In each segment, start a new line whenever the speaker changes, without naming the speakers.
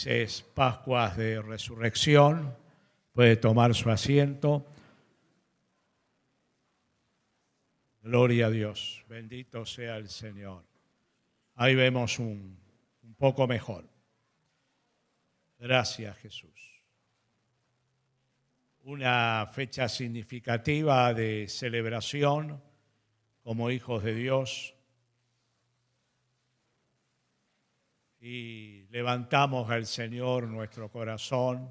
Es Pascuas de Resurrección, puede tomar su asiento. Gloria a Dios, bendito sea el Señor. Ahí vemos un poco mejor. Gracias, Jesús. Una fecha significativa de celebración como hijos de Dios. Y levantamos al Señor nuestro corazón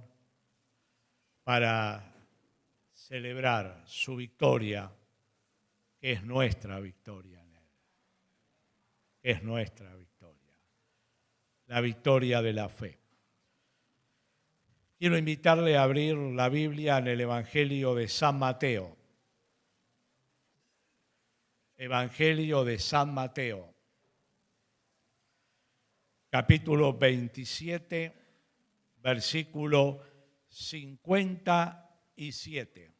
para celebrar su victoria, que es nuestra victoria en Él, que es nuestra victoria, la victoria de la fe. Quiero invitarle a abrir la Biblia en el Evangelio de San Mateo. Evangelio de San Mateo. Capítulo 27, versículo 57.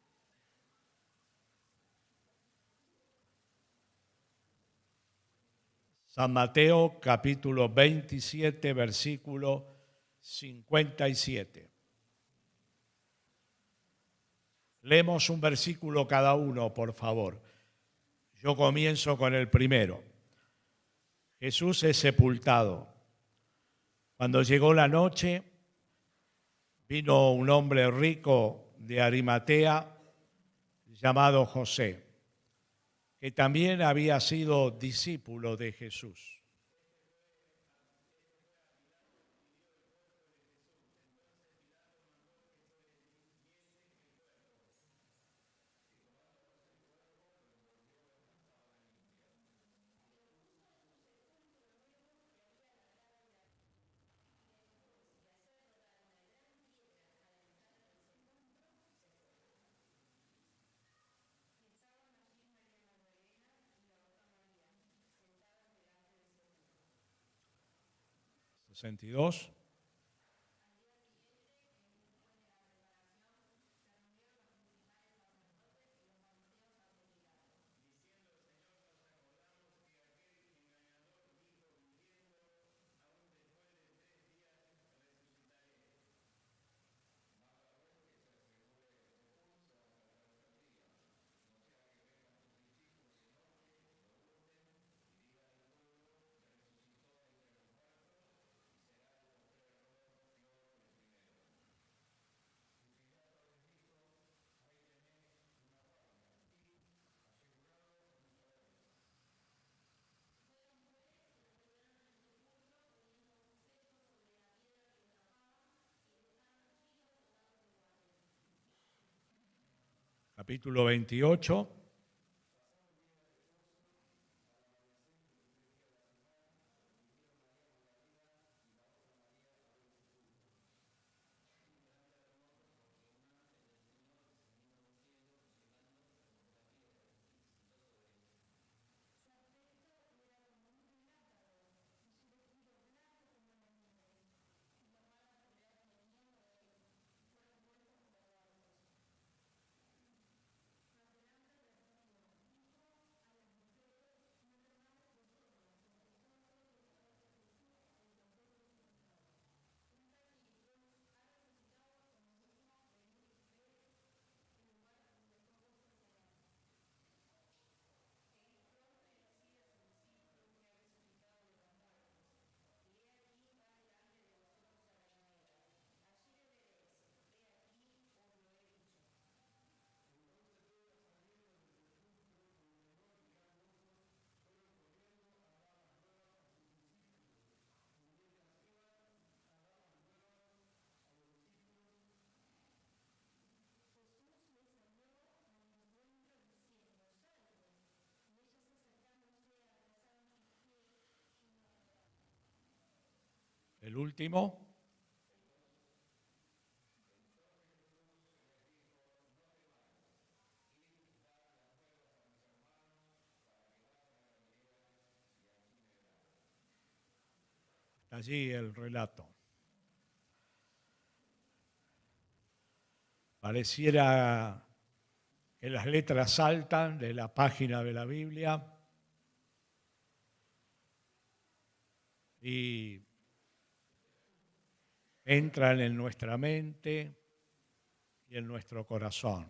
San Mateo, capítulo 27, versículo 57. Leemos un versículo cada uno, por favor. Yo comienzo con el primero. Jesús es sepultado. Cuando llegó la noche, vino un hombre rico de Arimatea llamado José, que también había sido discípulo de Jesús. ¿62? Capítulo 28. El último. Allí el relato. Pareciera que las letras saltan de la página de la Biblia y entran en nuestra mente y en nuestro corazón.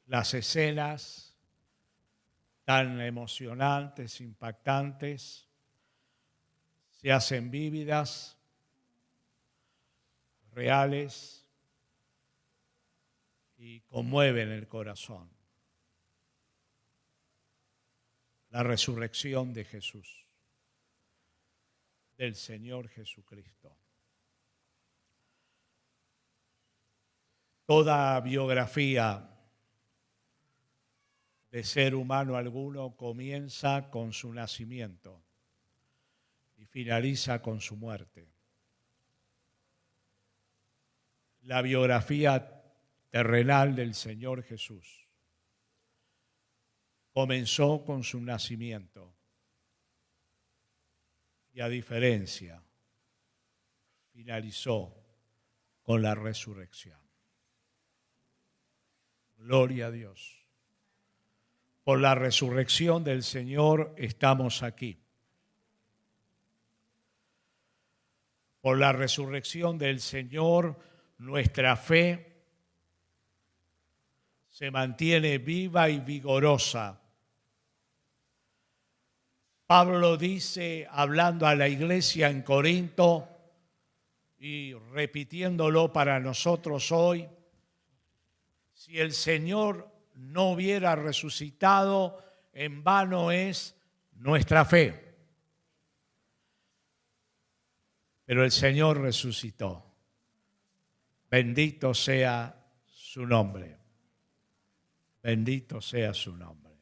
Las escenas tan emocionantes, impactantes, se hacen vívidas, reales y conmueven el corazón. La resurrección de Jesús, del Señor Jesucristo. Toda biografía de ser humano alguno comienza con su nacimiento y finaliza con su muerte. La biografía terrenal del Señor Jesús comenzó con su nacimiento y, a diferencia, finalizó con la resurrección. Gloria a Dios. Por la resurrección del Señor estamos aquí. Por la resurrección del Señor, nuestra fe se mantiene viva y vigorosa. Pablo dice, hablando a la iglesia en Corinto y repitiéndolo para nosotros hoy, si el Señor no hubiera resucitado, en vano es nuestra fe. Pero el Señor resucitó. Bendito sea su nombre. Bendito sea su nombre.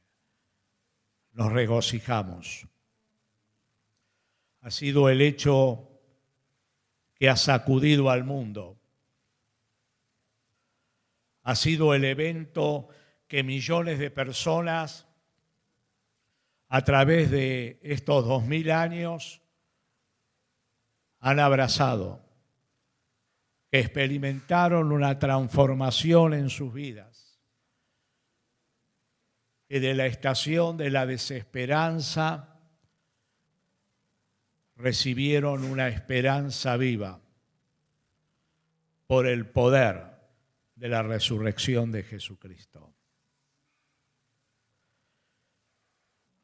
Nos regocijamos. Ha sido el hecho que ha sacudido al mundo. Ha sido el evento que millones de personas a través de estos 2000 años han abrazado, que experimentaron una transformación en sus vidas, que de la estación de la desesperanza recibieron una esperanza viva por el poder de la resurrección de Jesucristo.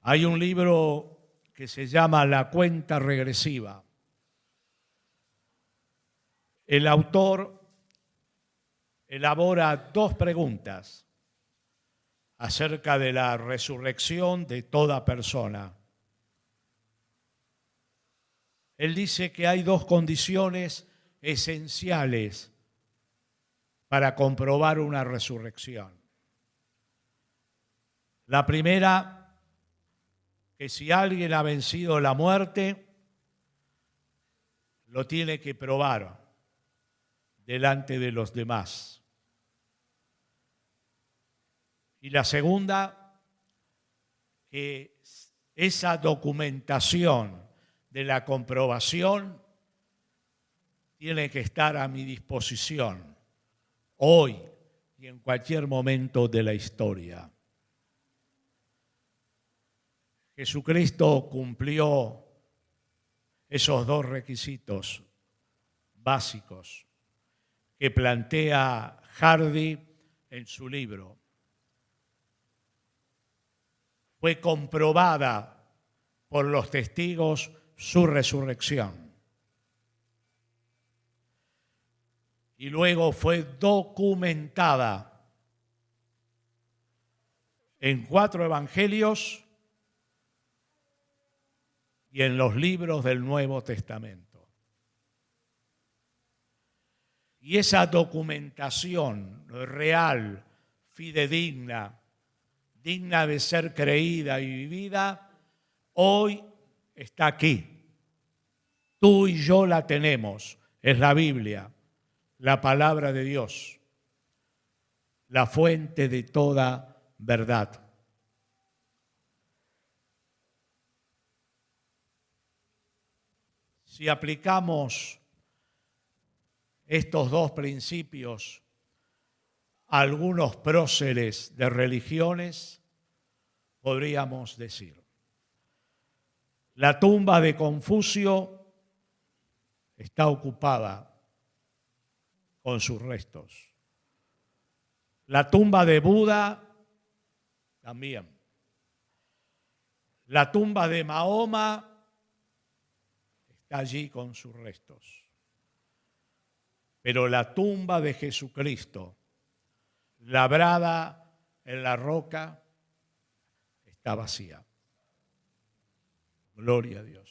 Hay un libro que se llama La cuenta regresiva. El autor elabora dos preguntas acerca de la resurrección de toda persona. Él dice que hay dos condiciones esenciales para comprobar una resurrección. La primera, que si alguien ha vencido la muerte, lo tiene que probar delante de los demás. Y la segunda, que esa documentación de la comprobación tiene que estar a mi disposición hoy y en cualquier momento de la historia. Jesucristo cumplió esos dos requisitos básicos que plantea Hardy en su libro. Fue comprobada por los testigos su resurrección. Y luego fue documentada en 4 evangelios y en los libros del Nuevo Testamento. Y esa documentación real, fidedigna, digna de ser creída y vivida, hoy está aquí. Tú y yo la tenemos. Es la Biblia, la palabra de Dios, la fuente de toda verdad. Si aplicamos estos dos principios a algunos próceres de religiones, podríamos decir: la tumba de Confucio está ocupada con sus restos. La tumba de Buda también. La tumba de Mahoma está allí con sus restos. Pero la tumba de Jesucristo, labrada en la roca, está vacía. Gloria a Dios.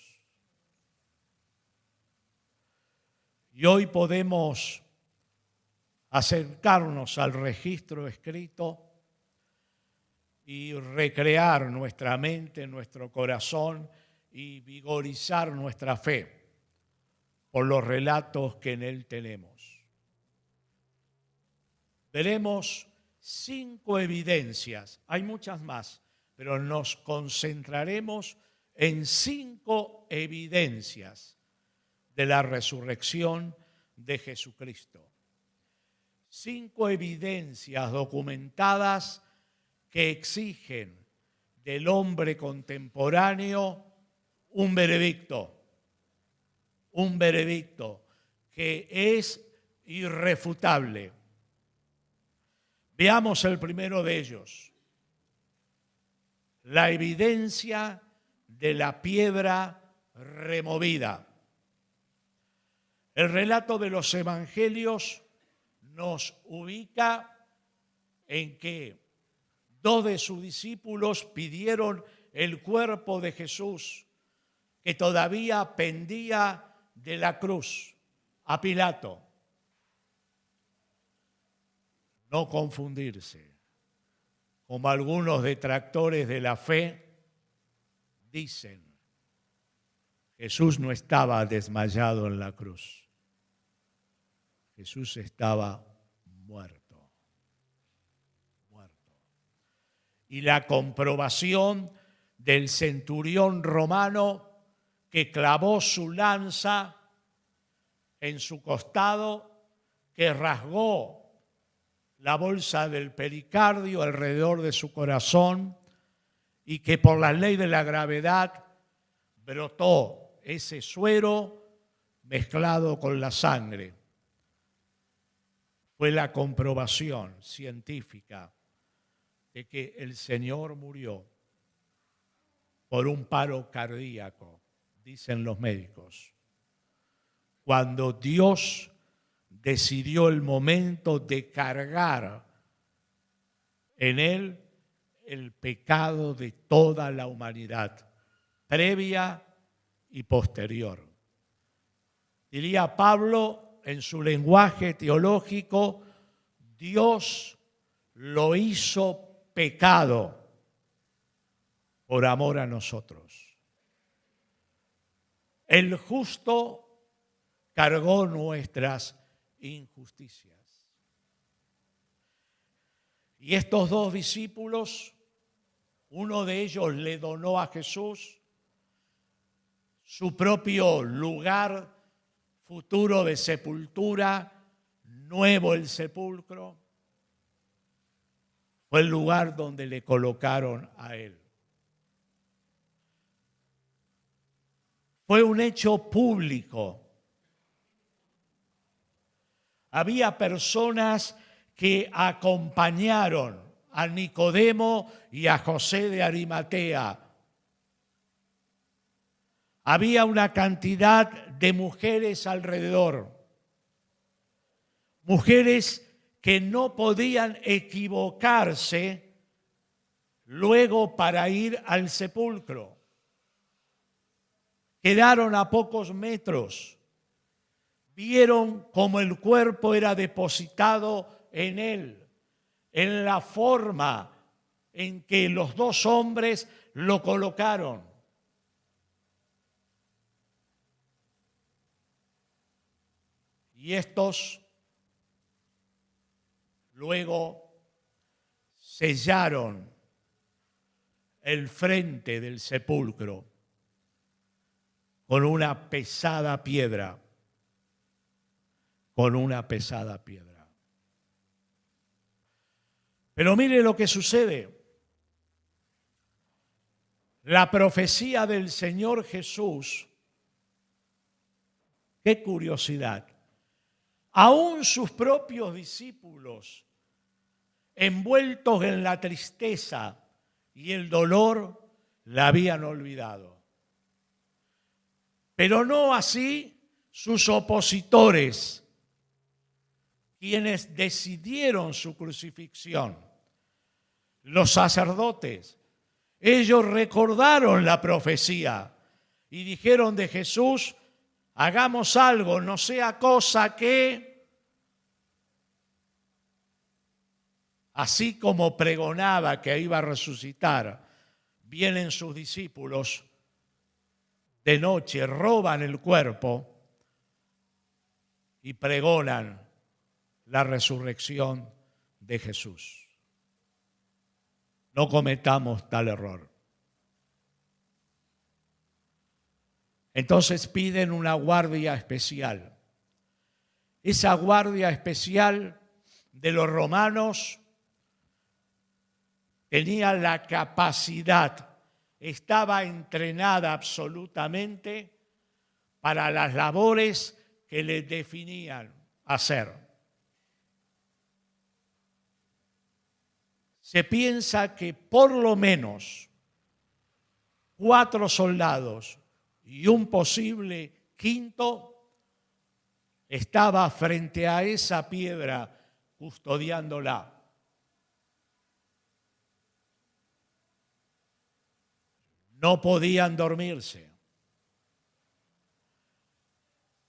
Y hoy podemos acercarnos al registro escrito y recrear nuestra mente, nuestro corazón y vigorizar nuestra fe por los relatos que en él tenemos. Veremos 5 evidencias, hay muchas más, pero nos concentraremos en 5 evidencias de la resurrección de Jesucristo. 5 evidencias documentadas que exigen del hombre contemporáneo un veredicto que es irrefutable. Veamos el primero de ellos, la evidencia de la piedra removida. El relato de los evangelios nos ubica en que 2 de sus discípulos pidieron el cuerpo de Jesús, que todavía pendía de la cruz, a Pilato. No confundirse, como algunos detractores de la fe dicen, Jesús no estaba desmayado en la cruz. Jesús estaba muerto. Y la comprobación del centurión romano que clavó su lanza en su costado, que rasgó la bolsa del pericardio alrededor de su corazón y que por la ley de la gravedad brotó ese suero mezclado con la sangre. Fue la comprobación científica de que el Señor murió por un paro cardíaco, dicen los médicos. Cuando Dios decidió el momento de cargar en él el pecado de toda la humanidad, previa y posterior. Diría Pablo en su lenguaje teológico, Dios lo hizo pecado por amor a nosotros. El justo cargó nuestras injusticias. Y estos 2 discípulos, uno de ellos le donó a Jesús su propio lugar futuro de sepultura, nuevo el sepulcro. Fue el lugar donde le colocaron a él. Fue un hecho público. Había personas que acompañaron a Nicodemo y a José de Arimatea. Había una cantidad de mujeres alrededor. Mujeres que no podían equivocarse luego para ir al sepulcro. Quedaron a pocos metros. Vieron cómo el cuerpo era depositado en él, en la forma en que los 2 hombres lo colocaron. Y estos luego sellaron el frente del sepulcro con una pesada piedra. Pero mire lo que sucede. La profecía del Señor Jesús Qué curiosidad. Aún sus propios discípulos, envueltos en la tristeza y el dolor, la habían olvidado. Pero no así sus opositores, quienes decidieron su crucifixión. Los sacerdotes, ellos recordaron la profecía y dijeron de Jesús: hagamos algo, no sea cosa que, así como pregonaba que iba a resucitar, vienen sus discípulos de noche, roban el cuerpo y pregonan la resurrección de Jesús. No cometamos tal error. Entonces piden una guardia especial. Esa guardia especial de los romanos tenía la capacidad, estaba entrenada absolutamente para las labores que les definían hacer. Se piensa que por lo menos 4 soldados y un posible quinto estaba frente a esa piedra custodiándola. No podían dormirse,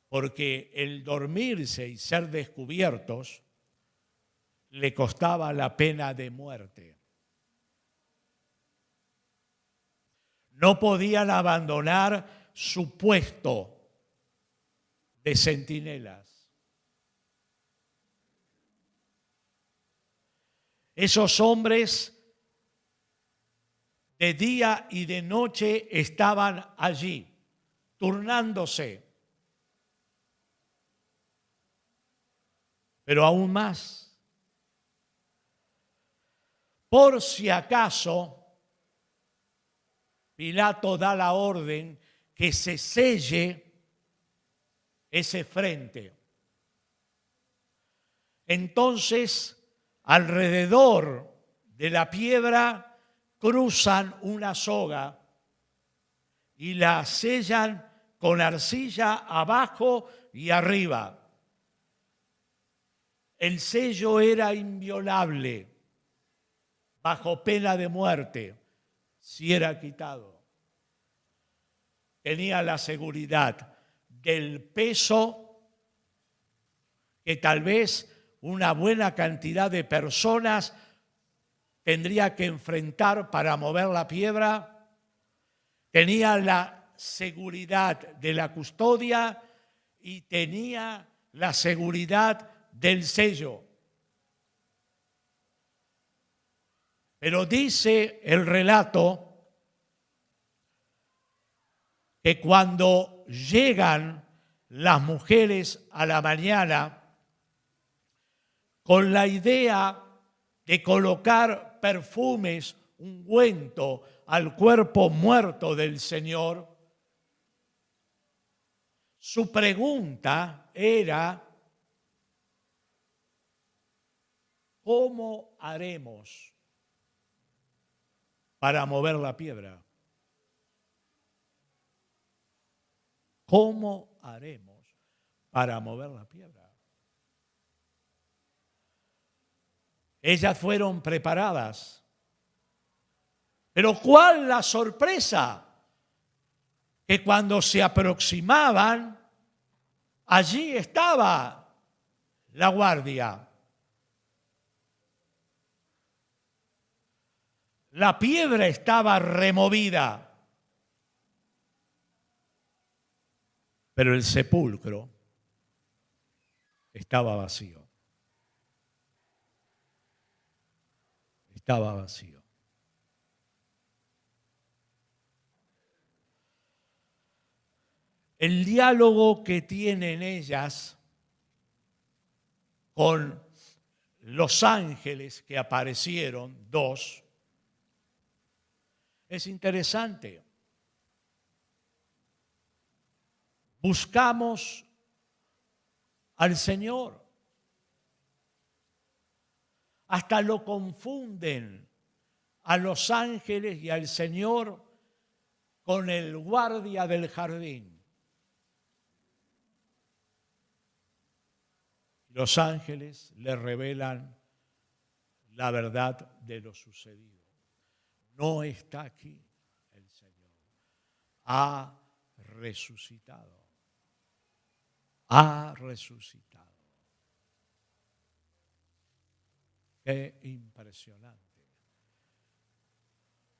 porque el dormirse y ser descubiertos le costaba la pena de muerte. No podían abandonar su puesto de centinelas. Esos hombres de día y de noche estaban allí, turnándose. Pero aún más, por si acaso, Pilato da la orden que se selle ese frente. Entonces, alrededor de la piedra cruzan una soga y la sellan con arcilla abajo y arriba. El sello era inviolable, bajo pena de muerte, si era quitado. Tenía la seguridad del peso que tal vez una buena cantidad de personas tendría que enfrentar para mover la piedra. Tenía la seguridad de la custodia y tenía la seguridad del sello. Pero dice el relato que cuando llegan las mujeres a la mañana con la idea de colocar perfumes, ungüento al cuerpo muerto del Señor, su pregunta era: ¿cómo haremos para mover la piedra? ¿Cómo haremos para mover la piedra? Ellas fueron preparadas. Pero ¿cuál la sorpresa? Que cuando se aproximaban, allí estaba la guardia. La piedra estaba removida, pero el sepulcro estaba vacío. Estaba vacío. El diálogo que tienen ellas con los ángeles que aparecieron, 2, es interesante. Buscamos al Señor. Hasta lo confunden a los ángeles y al Señor con el guardia del jardín. Los ángeles le revelan la verdad de lo sucedido. No está aquí el Señor. Ha resucitado. Ha resucitado. Qué impresionante.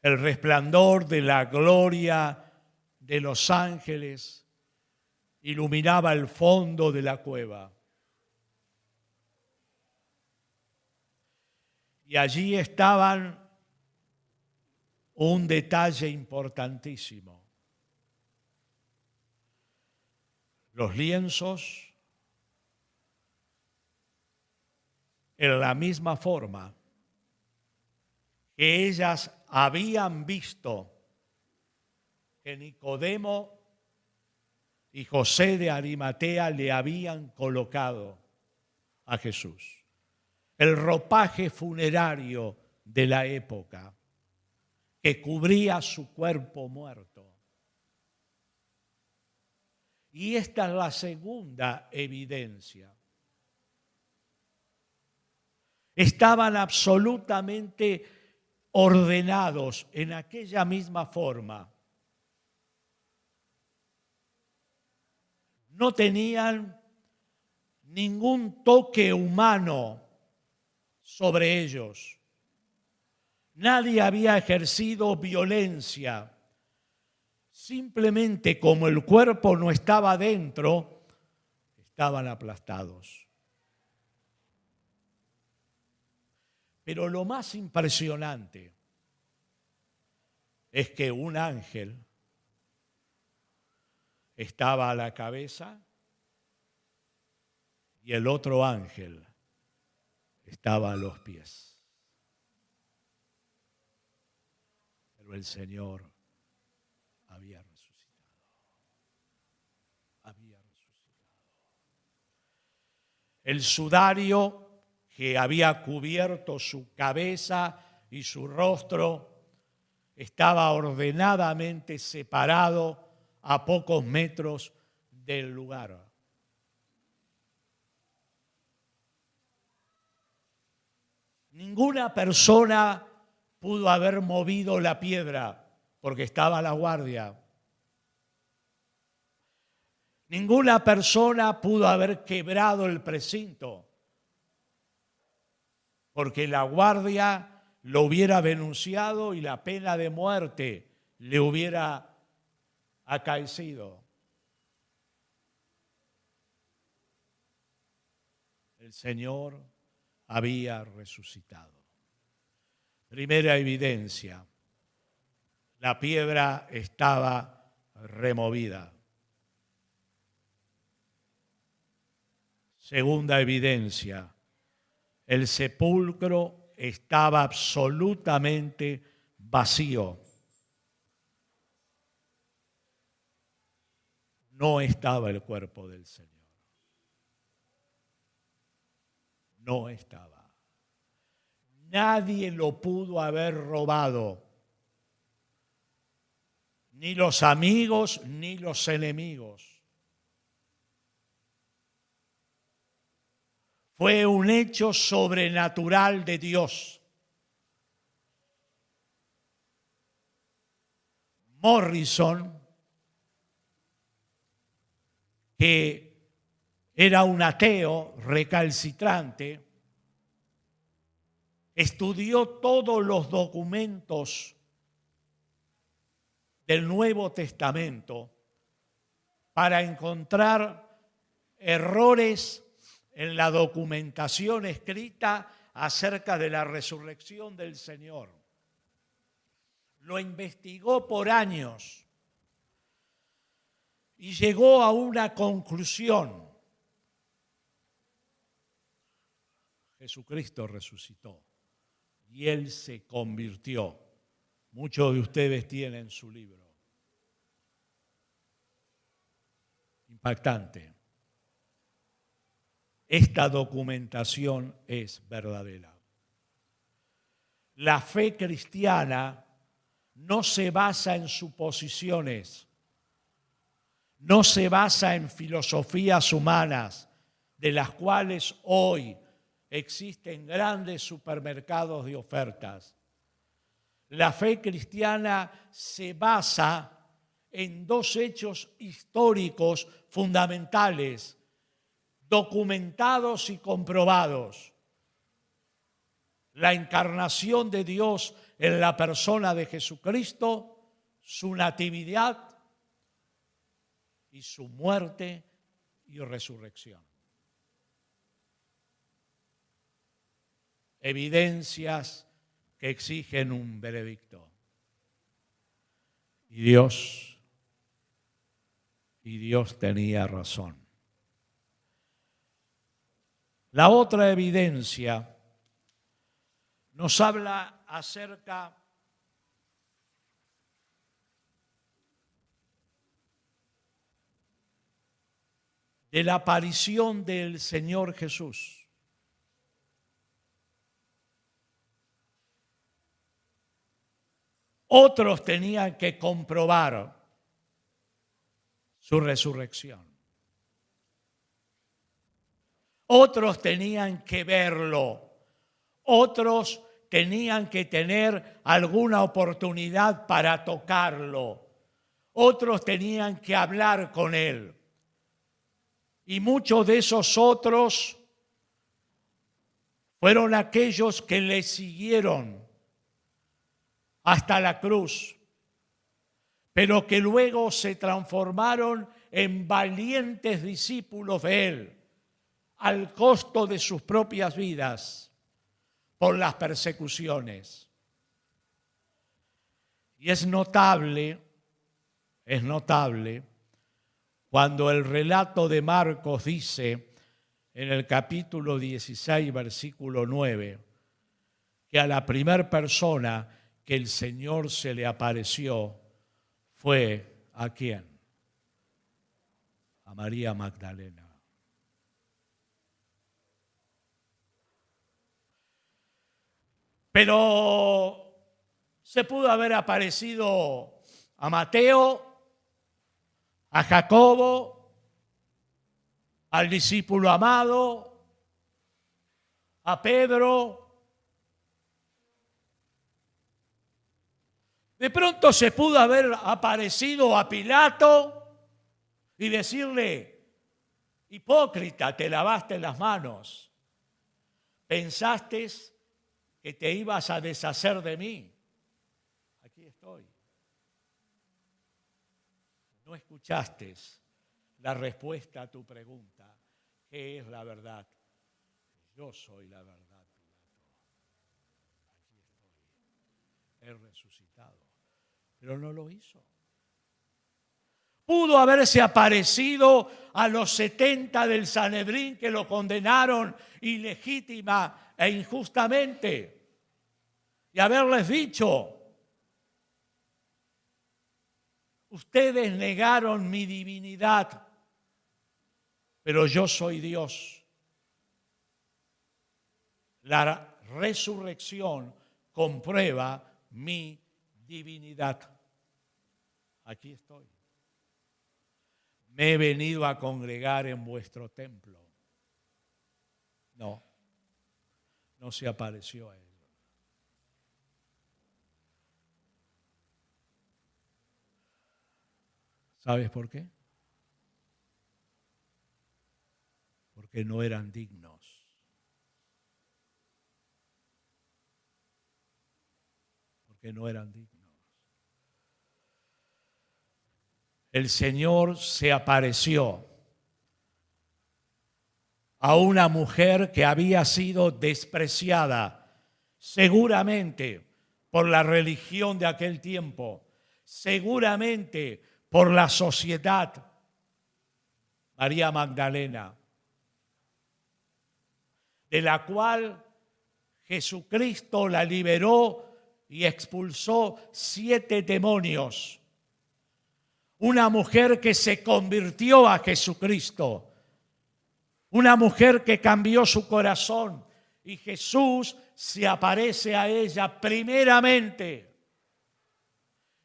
El resplandor de la gloria de los ángeles iluminaba el fondo de la cueva. Y allí estaban un detalle importantísimo. Los lienzos en la misma forma que ellas habían visto que Nicodemo y José de Arimatea le habían colocado a Jesús. El ropaje funerario de la época que cubría su cuerpo muerto. Y esta es la segunda evidencia. Estaban absolutamente ordenados en aquella misma forma. No tenían ningún toque humano sobre ellos. Nadie había ejercido violencia. Simplemente como el cuerpo no estaba dentro, estaban aplastados. Pero lo más impresionante es que un ángel estaba a la cabeza y el otro ángel estaba a los pies. Pero el Señor había resucitado. Había resucitado. El sudario que había cubierto su cabeza y su rostro estaba ordenadamente separado a pocos metros del lugar. Ninguna persona pudo haber movido la piedra porque estaba a la guardia. Ninguna persona pudo haber quebrado el precinto porque la guardia lo hubiera denunciado y la pena de muerte le hubiera acaecido. El Señor había resucitado. Primera evidencia, la piedra estaba removida. Segunda evidencia, el sepulcro estaba absolutamente vacío. No estaba el cuerpo del Señor. No estaba. Nadie lo pudo haber robado. Ni los amigos ni los enemigos. Fue un hecho sobrenatural de Dios. Morrison, que era un ateo recalcitrante, estudió todos los documentos del Nuevo Testamento para encontrar errores en la documentación escrita acerca de la resurrección del Señor. Lo investigó por años y llegó a una conclusión. Jesucristo resucitó y Él se convirtió. Muchos de ustedes tienen su libro. Impactante. esta documentación es verdadera. La fe cristiana no se basa en suposiciones, no se basa en filosofías humanas, de las cuales hoy existen grandes supermercados de ofertas. La fe cristiana se basa en dos hechos históricos fundamentales, documentados y comprobados: la encarnación de Dios en la persona de Jesucristo, su natividad y su muerte y resurrección. Evidencias que exigen un veredicto. Y Dios tenía razón. La otra evidencia nos habla acerca de la aparición del Señor Jesús. Otros tenían que comprobar su resurrección. Otros tenían que verlo. Otros tenían que tener alguna oportunidad para tocarlo. Otros tenían que hablar con él. Y muchos de esos otros fueron aquellos que le siguieron hasta la cruz, pero que luego se transformaron en valientes discípulos de él, al costo de sus propias vidas, por las persecuciones. Y es notable cuando el relato de Marcos dice en el capítulo 16, versículo 9, que a la primera persona que el Señor se le apareció fue ¿a quién? A María Magdalena. Pero se pudo haber aparecido a Mateo, a Jacobo, al discípulo amado, a Pedro. De pronto se pudo haber aparecido a Pilato y decirle: hipócrita, te lavaste las manos, pensaste que te ibas a deshacer de mí. Aquí estoy. No escuchaste la respuesta a tu pregunta: ¿qué es la verdad? Yo soy la verdad, Pilato. Aquí estoy. He resucitado. Pero no lo hizo. Pudo haberse aparecido a los 70 del Sanedrín que lo condenaron ilegítima e injustamente y haberles dicho: ustedes negaron mi divinidad, pero yo soy Dios. La resurrección comprueba mi divinidad. Aquí estoy. Me he venido a congregar en vuestro templo. No se apareció a él. ¿Sabes por qué? Porque no eran dignos. Porque no eran dignos. El Señor se apareció a una mujer que había sido despreciada, seguramente por la religión de aquel tiempo, seguramente por la sociedad. María Magdalena, de la cual Jesucristo la liberó y expulsó 7 demonios. Una mujer que se convirtió a Jesucristo Una mujer que cambió su corazón y Jesús se aparece a ella primeramente.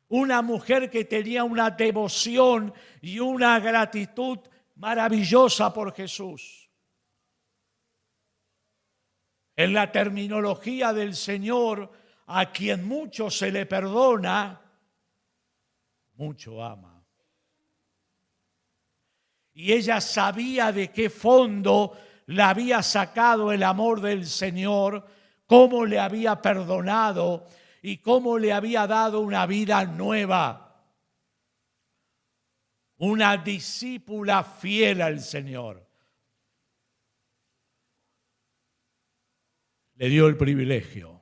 Una mujer que tenía una devoción y una gratitud maravillosa por Jesús. En la terminología del Señor, a quien mucho se le perdona, mucho ama. Y ella sabía de qué fondo la había sacado el amor del Señor, cómo le había perdonado y cómo le había dado una vida nueva. Una discípula fiel al Señor. Le dio el privilegio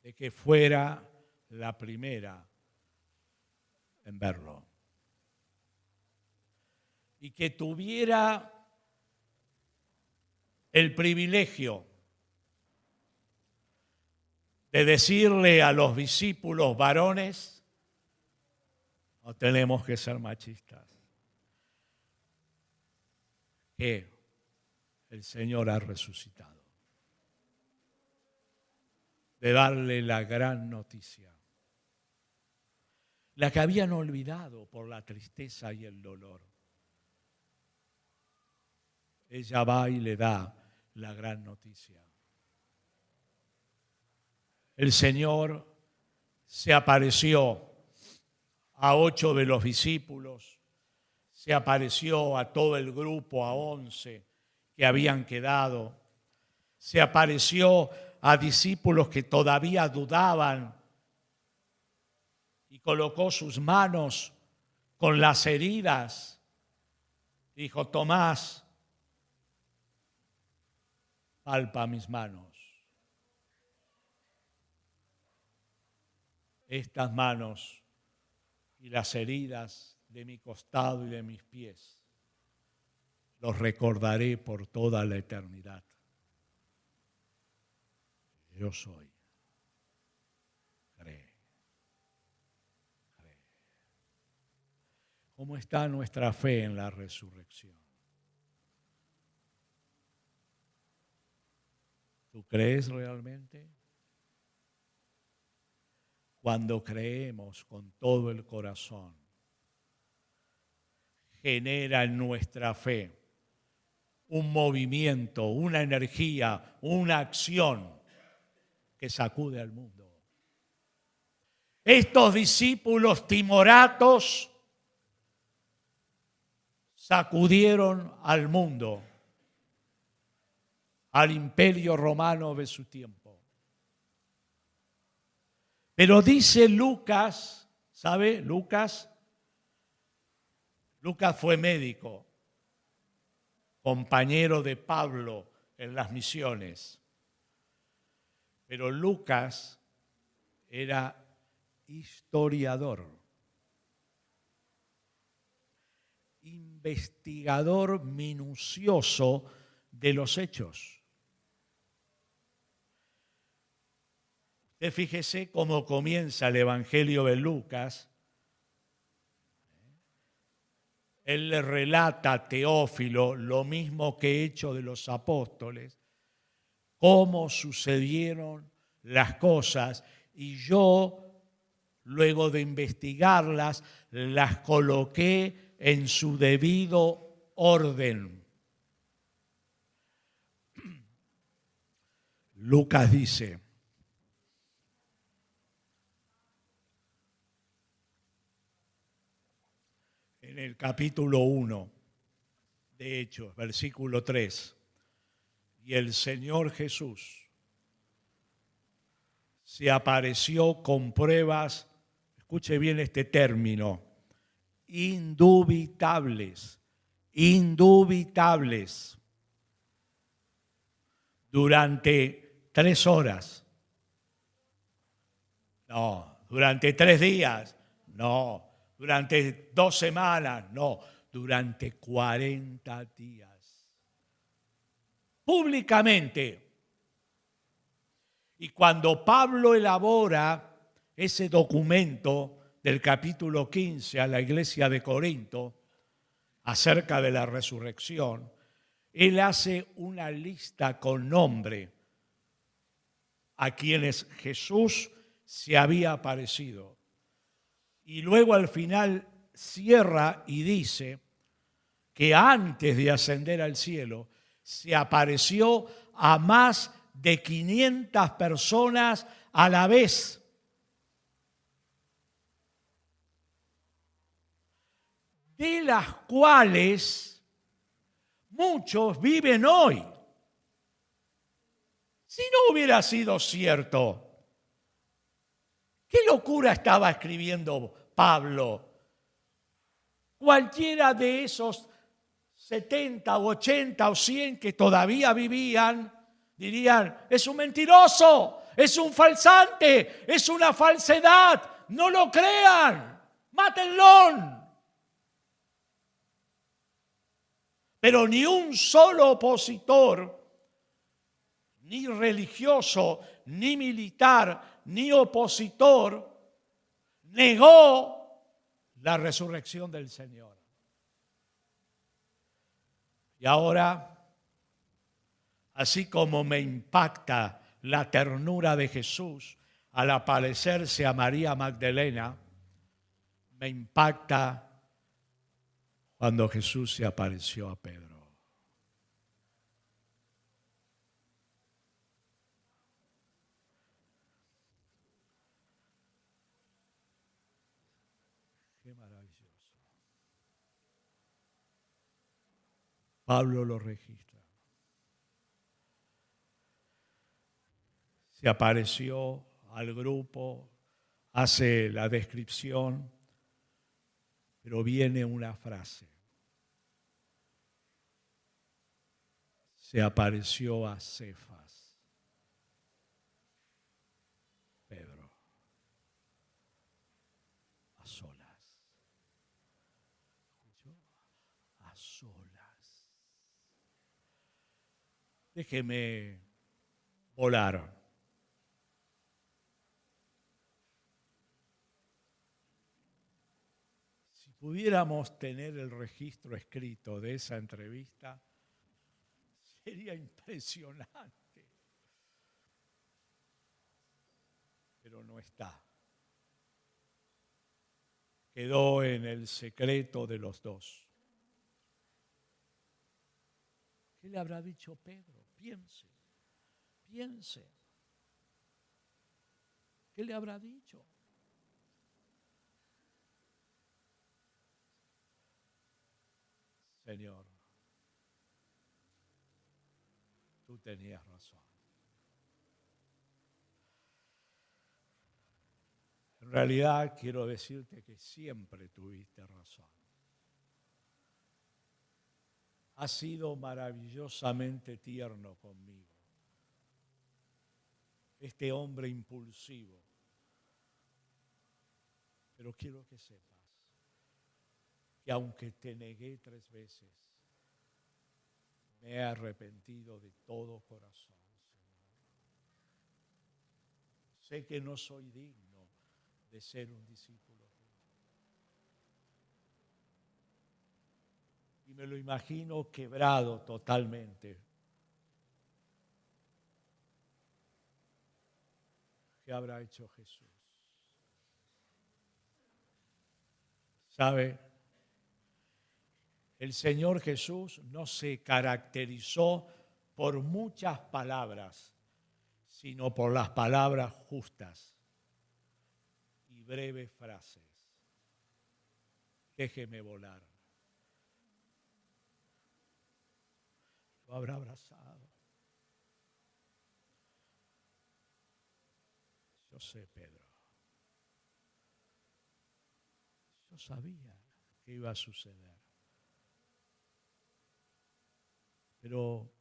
de que fuera la primera en verlo. Y que tuviera el privilegio de decirle a los discípulos varones, no tenemos que ser machistas, que el Señor ha resucitado. De darle la gran noticia, la que habían olvidado por la tristeza y el dolor. Ella va y le da la gran noticia. El Señor se apareció a 8 de los discípulos, se apareció a todo el grupo, a 11 que habían quedado, se apareció a discípulos que todavía dudaban y colocó sus manos con las heridas. Dijo: Tomás, palpa mis manos. Estas manos y las heridas de mi costado y de mis pies los recordaré por toda la eternidad. Yo soy. Cree. Cree. ¿Cómo está nuestra fe en la resurrección? ¿Tú crees realmente? Cuando creemos con todo el corazón, genera en nuestra fe un movimiento, una energía, una acción que sacude al mundo. Estos discípulos timoratos sacudieron al mundo, al imperio romano de su tiempo. Pero dice Lucas, ¿sabe? Lucas fue médico, compañero de Pablo en las misiones. Pero Lucas era historiador, investigador minucioso de los hechos. Usted fíjese cómo comienza el Evangelio de Lucas. Él le relata a Teófilo lo mismo que Hechos de los Apóstoles, cómo sucedieron las cosas, y yo, luego de investigarlas, las coloqué en su debido orden. Lucas dice: en el capítulo 1 de Hechos, versículo 3, y el Señor Jesús se apareció con pruebas, escuche bien este término, indubitables, durante 3 horas. No, durante 3 días, no. Durante 2 semanas, no, durante 40 días. Públicamente. Y cuando Pablo elabora ese documento del capítulo 15 a la iglesia de Corinto, acerca de la resurrección, él hace una lista con nombre a quienes Jesús se había aparecido. Y luego al final cierra y dice que antes de ascender al cielo se apareció a más de 500 personas a la vez. De las cuales muchos viven hoy. Si no hubiera sido cierto, ¿qué locura estaba escribiendo Pablo? Cualquiera de esos 70 o 80 o 100 que todavía vivían, dirían, es un mentiroso, es un falsante, es una falsedad, no lo crean, mátenlo. Pero ni un solo opositor, ni religioso, ni militar, ni opositor, negó la resurrección del Señor. Y ahora, así como me impacta la ternura de Jesús al aparecerse a María Magdalena, me impacta cuando Jesús se apareció a Pedro. Qué maravilloso. Pablo lo registra. Se apareció al grupo, hace la descripción, pero viene una frase. Se apareció a Cefas, Pedro, a solas. A solas. Déjeme volar. Si pudiéramos tener el registro escrito de esa entrevista, sería impresionante. Pero no está. Quedó en el secreto de los dos. ¿Qué le habrá dicho Pedro? Piense. ¿Qué le habrá dicho? Señor, tú tenías razón. En realidad quiero decirte que siempre tuviste razón. Has sido maravillosamente tierno conmigo. Este hombre impulsivo. Pero quiero que sepas que aunque te negué 3 veces, me he arrepentido de todo corazón, Señor. Sé que no soy digno de ser un discípulo tuyo. Y me lo imagino quebrado totalmente. ¿Qué habrá hecho Jesús? ¿Sabe? El Señor Jesús no se caracterizó por muchas palabras, sino por las palabras justas y breves frases. Déjeme volar. Lo habrá abrazado. Yo sé, Pedro. Yo sabía que iba a suceder. Pero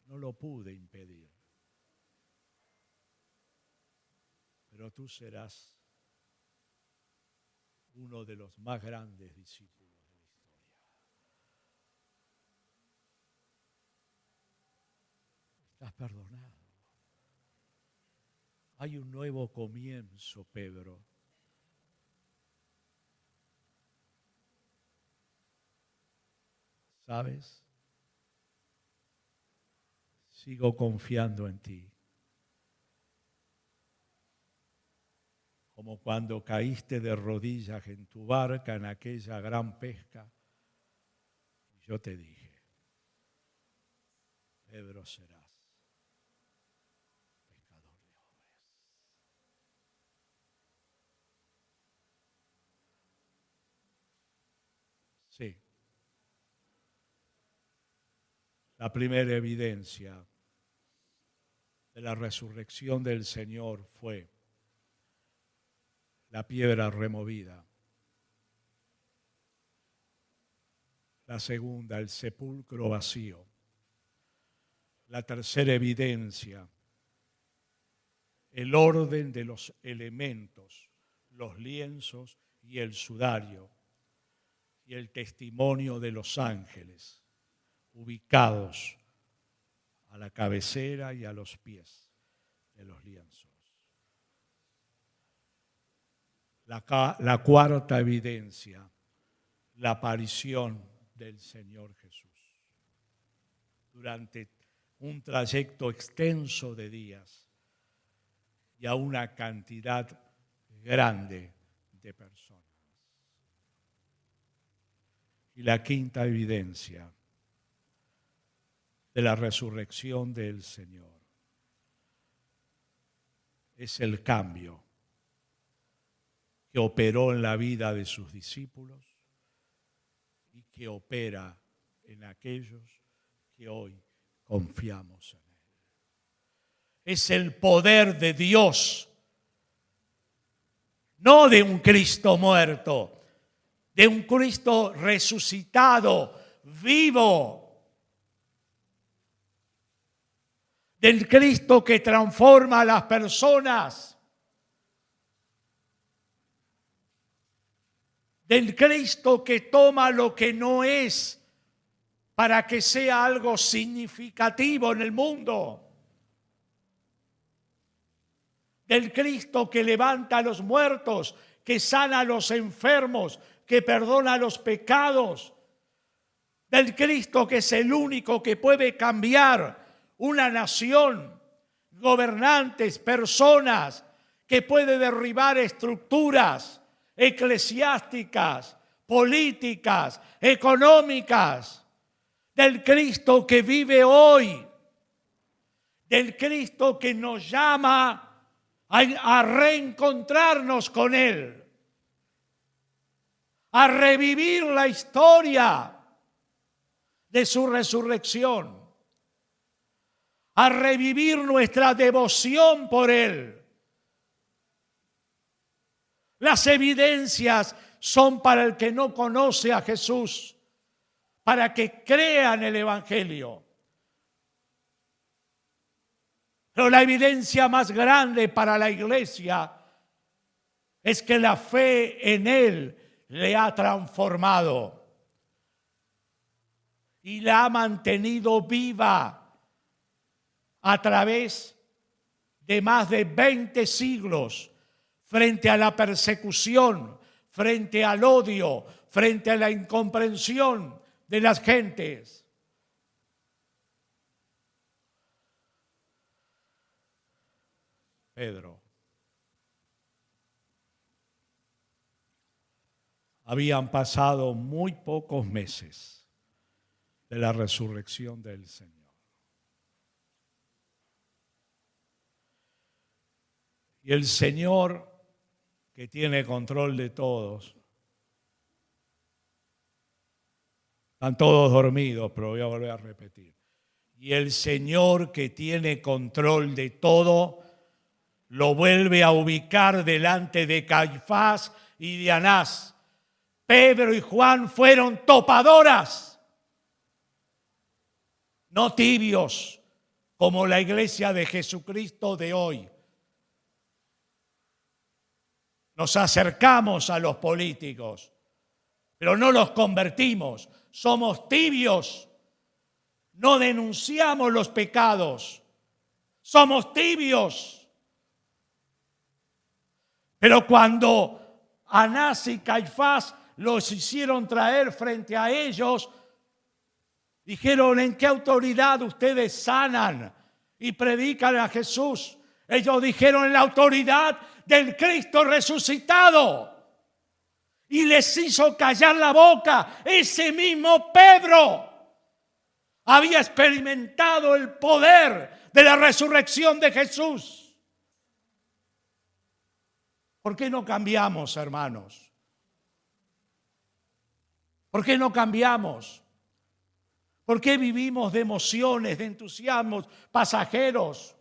no lo pude impedir. Pero tú serás uno de los más grandes discípulos de la historia. Estás perdonado. Hay un nuevo comienzo, Pedro. ¿sabes? Sigo confiando en ti. Como cuando caíste de rodillas en tu barca en aquella gran pesca, y yo te dije, Pedro serás pescador de hombres. Sí. La primera evidencia de la resurrección del Señor fue la piedra removida. La segunda, el sepulcro vacío. La tercera evidencia, el orden de los elementos, los lienzos y el sudario, y el testimonio de los ángeles, ubicados a la cabecera y a los pies de los lienzos. La cuarta evidencia, la aparición del Señor Jesús. Durante un trayecto extenso de días y a una cantidad grande de personas. Y la quinta evidencia de la resurrección del Señor es el cambio que operó en la vida de sus discípulos y que opera en aquellos que hoy confiamos en Él. Es el poder de Dios, no de un Cristo muerto, de un Cristo resucitado, vivo, del Cristo que transforma a las personas, del Cristo que toma lo que no es para que sea algo significativo en el mundo, del Cristo que levanta a los muertos, que sana a los enfermos, que perdona los pecados, del Cristo que es el único que puede cambiar una nación, gobernantes, personas, que puede derribar estructuras eclesiásticas, políticas, económicas, del Cristo que vive hoy, del Cristo que nos llama a reencontrarnos con Él, a revivir la historia de su resurrección, a revivir nuestra devoción por Él. Las evidencias son para el que no conoce a Jesús, para que crea en el Evangelio. Pero la evidencia más grande para la iglesia es que la fe en Él le ha transformado y la ha mantenido viva a través de más de 20 siglos frente a la persecución, frente al odio, frente a la incomprensión de las gentes. Pedro. Habían pasado muy pocos meses de la resurrección del Señor. Y el Señor, que tiene control de todos, están todos dormidos, pero voy a volver a repetir. Y el Señor, que tiene control de todo, lo vuelve a ubicar delante de Caifás y de Anás. Pedro y Juan fueron topadoras, no tibios, como la iglesia de Jesucristo de hoy. Nos acercamos a los políticos, pero no los convertimos. Somos tibios, no denunciamos los pecados. Somos tibios. Pero cuando Anás y Caifás los hicieron traer frente a ellos, Dijeron, ¿en qué autoridad ustedes sanan y predican a Jesús? Ellos dijeron, en la autoridad del Cristo resucitado. Y les hizo callar la boca. Ese mismo Pedro había experimentado el poder de la resurrección de Jesús. ¿Por qué no cambiamos, hermanos? ¿Por qué no cambiamos? ¿Por qué vivimos de emociones, de entusiasmos pasajeros?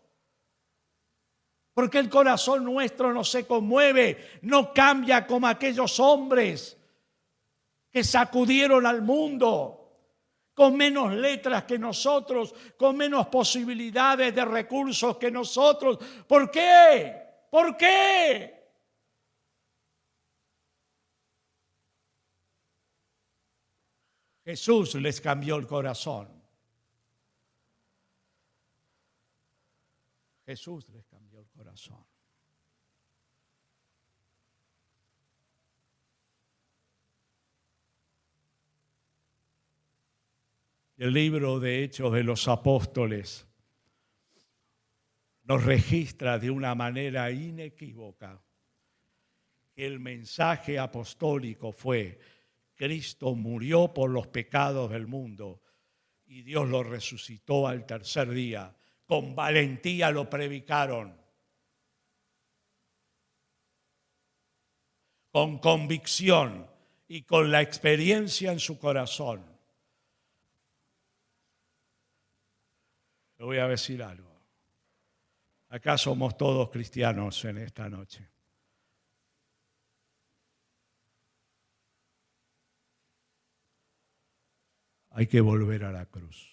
¿Por qué el corazón nuestro no se conmueve, no cambia como aquellos hombres que sacudieron al mundo con menos letras que nosotros, con menos posibilidades de recursos que nosotros? ¿Por qué? ¿Por qué? Jesús les cambió el corazón. Jesús les cambió el corazón. El libro de Hechos de los Apóstoles nos registra de una manera inequívoca que el mensaje apostólico fue: Cristo murió por los pecados del mundo y Dios lo resucitó al tercer día. Con valentía lo predicaron, con convicción y con la experiencia en su corazón. Le voy a decir algo. Acá somos todos cristianos en esta noche. Hay que volver a la cruz.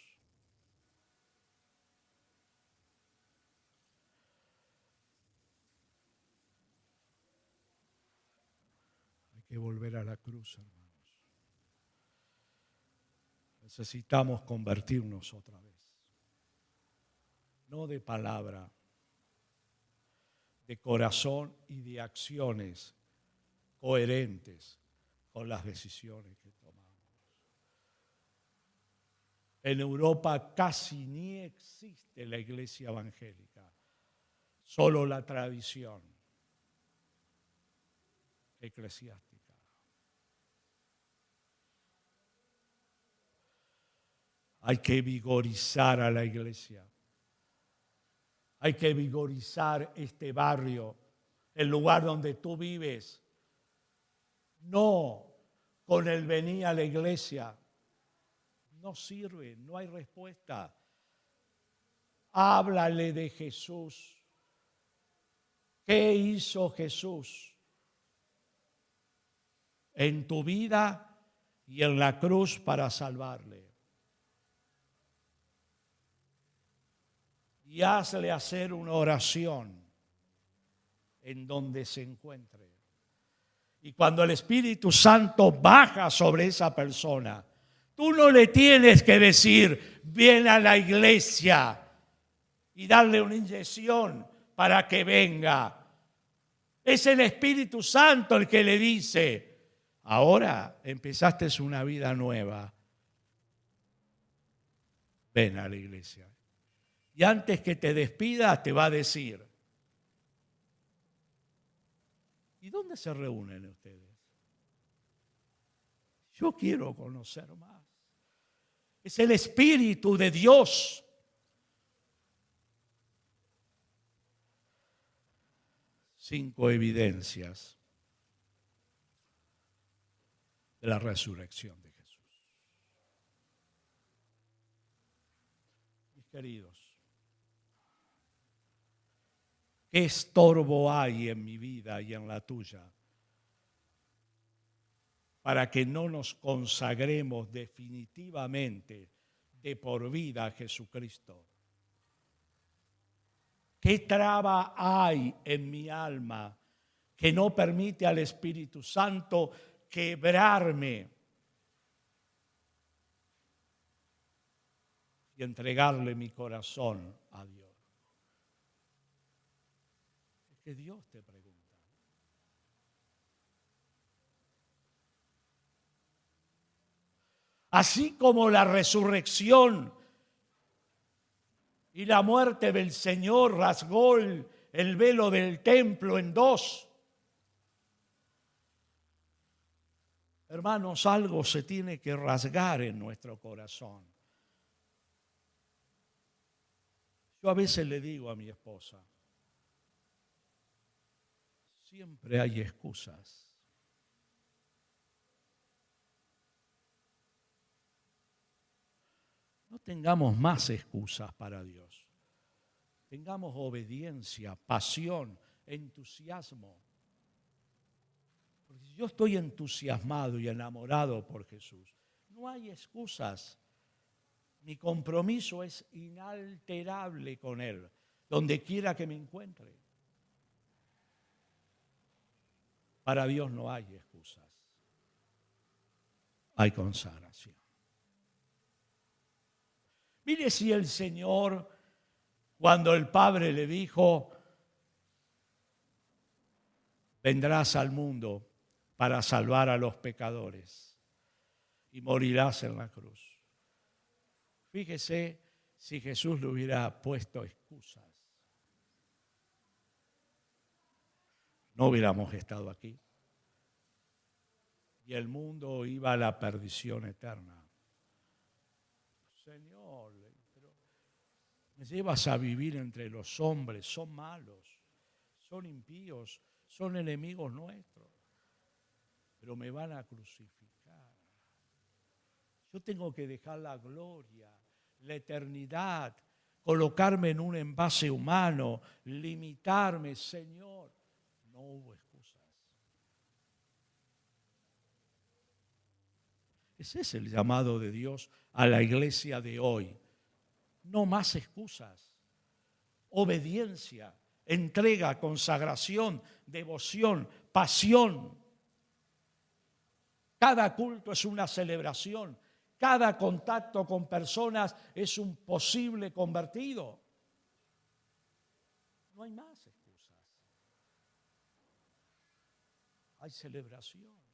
Hay que volver a la cruz, hermanos. Necesitamos convertirnos otra vez. No de palabra, de corazón y de acciones coherentes con las decisiones que tomamos. En Europa casi ni existe la iglesia evangélica, solo la tradición eclesiástica. Hay que vigorizar a la iglesia. Hay que vigorizar este barrio, el lugar donde tú vives. No con el venir a la iglesia. No sirve, no hay respuesta. Háblale de Jesús. ¿Qué hizo Jesús en tu vida y en la cruz para salvarle? Y hazle hacer una oración en donde se encuentre. Y cuando el Espíritu Santo baja sobre esa persona, tú no le tienes que decir, ven a la iglesia y darle una inyección para que venga. Es el Espíritu Santo el que le dice, ahora empezaste una vida nueva. Ven a la iglesia. Y antes que te despidas te va a decir, ¿y dónde se reúnen ustedes? Yo quiero conocer más. Es el Espíritu de Dios. 5 evidencias de la resurrección de Jesús. Mis queridos, ¿qué estorbo hay en mi vida y en la tuya para que no nos consagremos definitivamente de por vida a Jesucristo? ¿Qué traba hay en mi alma que no permite al Espíritu Santo quebrarme y entregarle mi corazón a Dios? Es que Dios te pregunta. Así como la resurrección y la muerte del Señor rasgó el velo del templo en dos. Hermanos, algo se tiene que rasgar en nuestro corazón. Yo a veces le digo a mi esposa, siempre hay excusas. No tengamos más excusas para Dios. Tengamos obediencia, pasión, entusiasmo. Porque si yo estoy entusiasmado y enamorado por Jesús, no hay excusas. Mi compromiso es inalterable con Él, donde quiera que me encuentre. Para Dios no hay excusas. Hay consagración. Mire si el Señor, cuando el Padre le dijo, vendrás al mundo para salvar a los pecadores y morirás en la cruz. Fíjese si Jesús le hubiera puesto excusas. No hubiéramos estado aquí. Y el mundo iba a la perdición eterna. Señor, pero me llevas a vivir entre los hombres, son malos, son impíos, son enemigos nuestros, pero me van a crucificar. Yo tengo que dejar la gloria, la eternidad, colocarme en un envase humano, limitarme, Señor. No hubo excusas. Ese es el llamado de Dios a la iglesia de hoy. No más excusas. Obediencia, entrega, consagración, devoción, pasión. Cada culto es una celebración. Cada contacto con personas es un posible convertido. No hay más excusas. Hay celebración.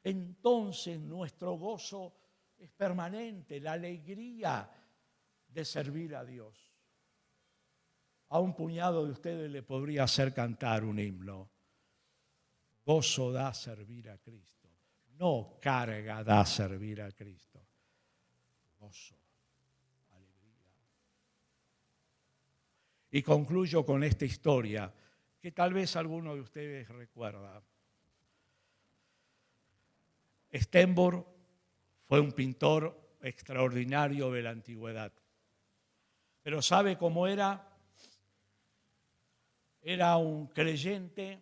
Entonces nuestro gozo es permanente, la alegría de servir a Dios. A un puñado de ustedes le podría hacer cantar un himno. Gozo da servir a Cristo, no carga da servir a Cristo. Gozo, alegría. Y concluyo con esta historia que tal vez alguno de ustedes recuerda. Stenborg fue un pintor extraordinario de la antigüedad. Pero ¿sabe cómo era? Era un creyente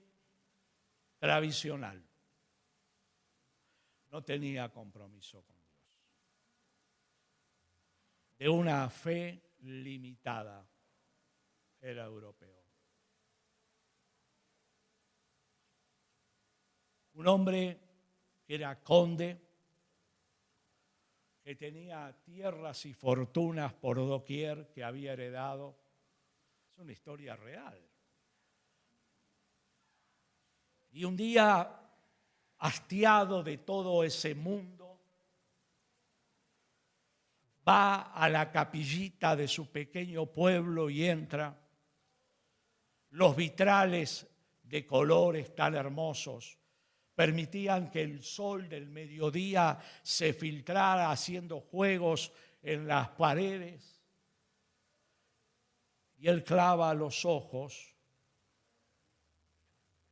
tradicional. No tenía compromiso con Dios. De una fe limitada. Era europeo. Un hombre que era conde, que tenía tierras y fortunas por doquier que había heredado. Es una historia real. Y un día, hastiado de todo ese mundo, va a la capillita de su pequeño pueblo y entra. Los vitrales de colores tan hermosos permitían que el sol del mediodía se filtrara haciendo juegos en las paredes. Y él clava los ojos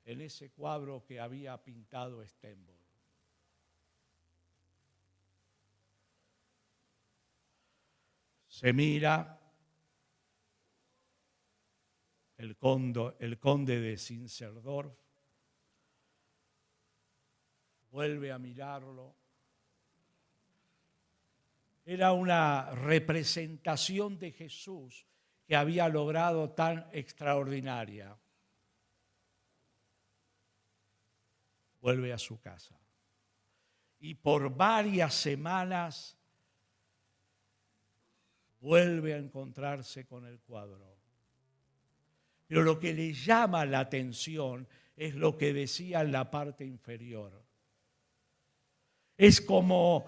en ese cuadro que había pintado Stenborg. Se mira el conde de Zinzendorf, vuelve a mirarlo. Era una representación de Jesús que había logrado tan extraordinaria. Vuelve a su casa. Y por varias semanas vuelve a encontrarse con el cuadro. Pero lo que le llama la atención es lo que decía en la parte inferior. Es como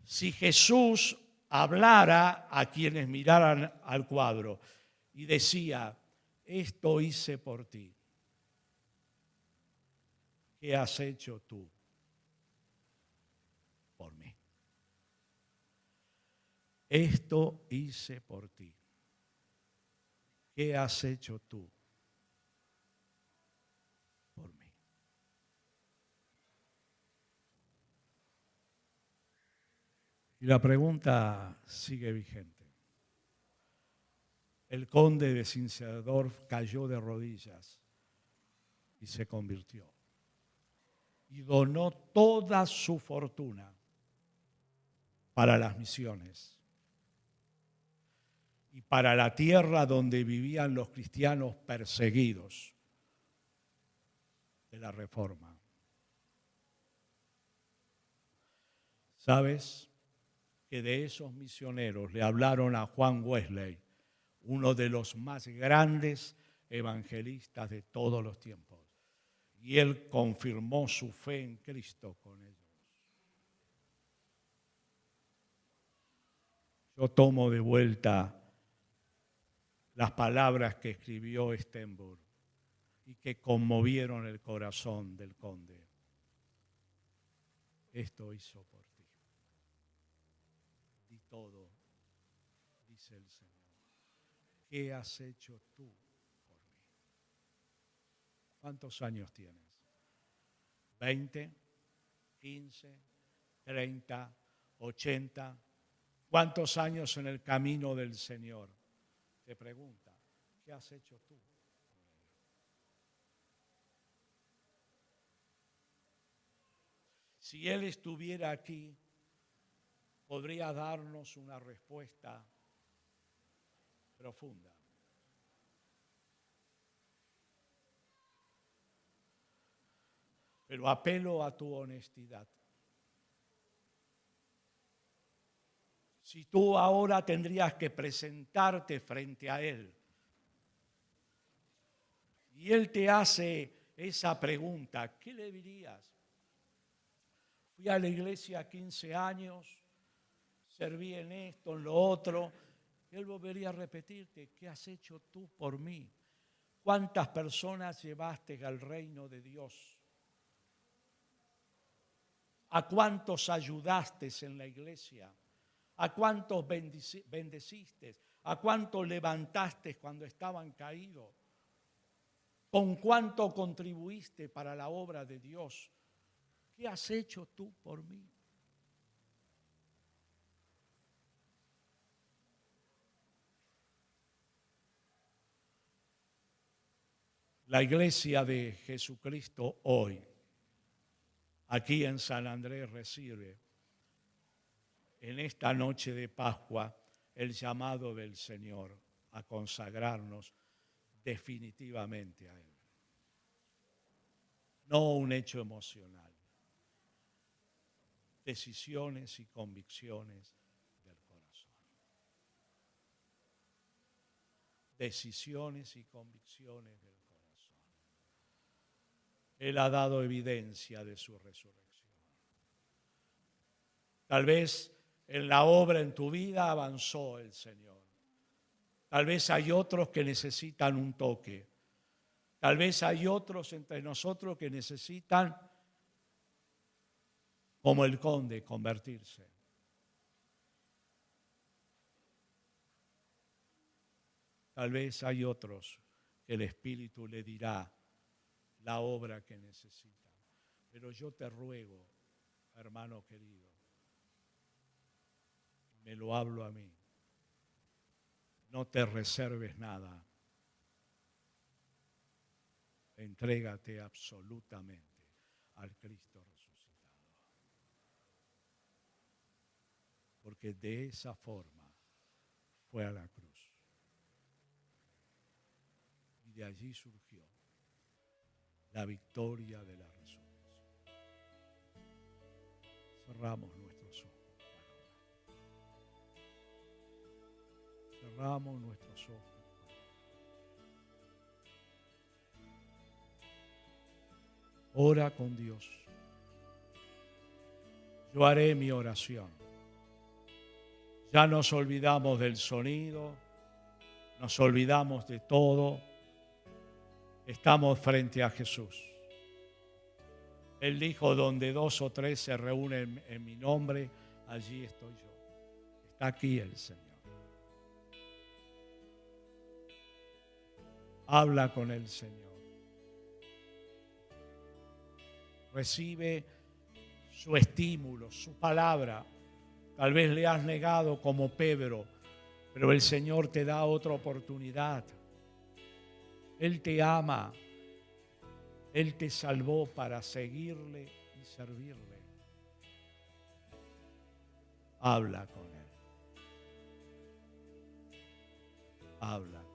Si Jesús hablara a quienes miraran al cuadro y decía, esto hice por ti, ¿qué has hecho tú por mí? Esto hice por ti, ¿qué has hecho tú por mí? Y la pregunta sigue vigente. El conde de Zinzendorf cayó de rodillas y se convirtió. Y donó toda su fortuna para las misiones y para la tierra donde vivían los cristianos perseguidos de la Reforma. ¿Sabes que de esos misioneros le hablaron a Juan Wesley, uno de los más grandes evangelistas de todos los tiempos? Y él confirmó su fe en Cristo con ellos. Yo tomo de vuelta las palabras que escribió Stenburg y que conmovieron el corazón del conde. Esto hizo por ti. Di todo, dice el Señor. ¿Qué has hecho tú por mí? ¿Cuántos años tienes? ¿20? ¿15? ¿30? ¿80? ¿Cuántos años en el camino del Señor? Te pregunta, ¿qué has hecho tú? Si Él estuviera aquí, podría darnos una respuesta profunda. Pero apelo a tu honestidad. Si tú ahora tendrías que presentarte frente a Él y Él te hace esa pregunta, ¿qué le dirías? Fui a la iglesia 15 años, serví en esto, en lo otro. Él volvería a repetirte, ¿qué has hecho tú por mí? ¿Cuántas personas llevaste al reino de Dios? ¿A cuántos ayudaste en la iglesia? ¿A cuántos bendeciste? ¿A cuántos levantaste cuando estaban caídos? ¿Con cuánto contribuiste para la obra de Dios? ¿Qué has hecho tú por mí? La iglesia de Jesucristo hoy, aquí en San Andrés, recibe en esta noche de Pascua el llamado del Señor a consagrarnos definitivamente a Él. No un hecho emocional, decisiones y convicciones del corazón. Decisiones y convicciones del corazón. Él ha dado evidencia de su resurrección. Tal vez en la obra en tu vida avanzó el Señor. Tal vez hay otros que necesitan un toque. Tal vez hay otros entre nosotros que necesitan, como el conde, convertirse. Tal vez hay otros que el Espíritu le dirá la obra que necesitan. Pero yo te ruego, hermano querido, me lo hablo a mí, no te reserves nada. Entrégate absolutamente al Cristo resucitado. Porque de esa forma fue a la cruz. Y de allí surgió la victoria de la resurrección. Cerramos nuestros ojos para orar. Cerramos nuestros ojos. Ora con Dios. Yo haré mi oración. Ya nos olvidamos del sonido, nos olvidamos de todo. Estamos frente a Jesús. Él dijo, donde 2 o 3 se reúnen en mi nombre, allí estoy yo. Está aquí el Señor. Habla con el Señor. Recibe su estímulo, su palabra. Tal vez le has negado como Pedro, pero el Señor te da otra oportunidad. Él te ama. Él te salvó para seguirle y servirle. Habla con Él. Habla.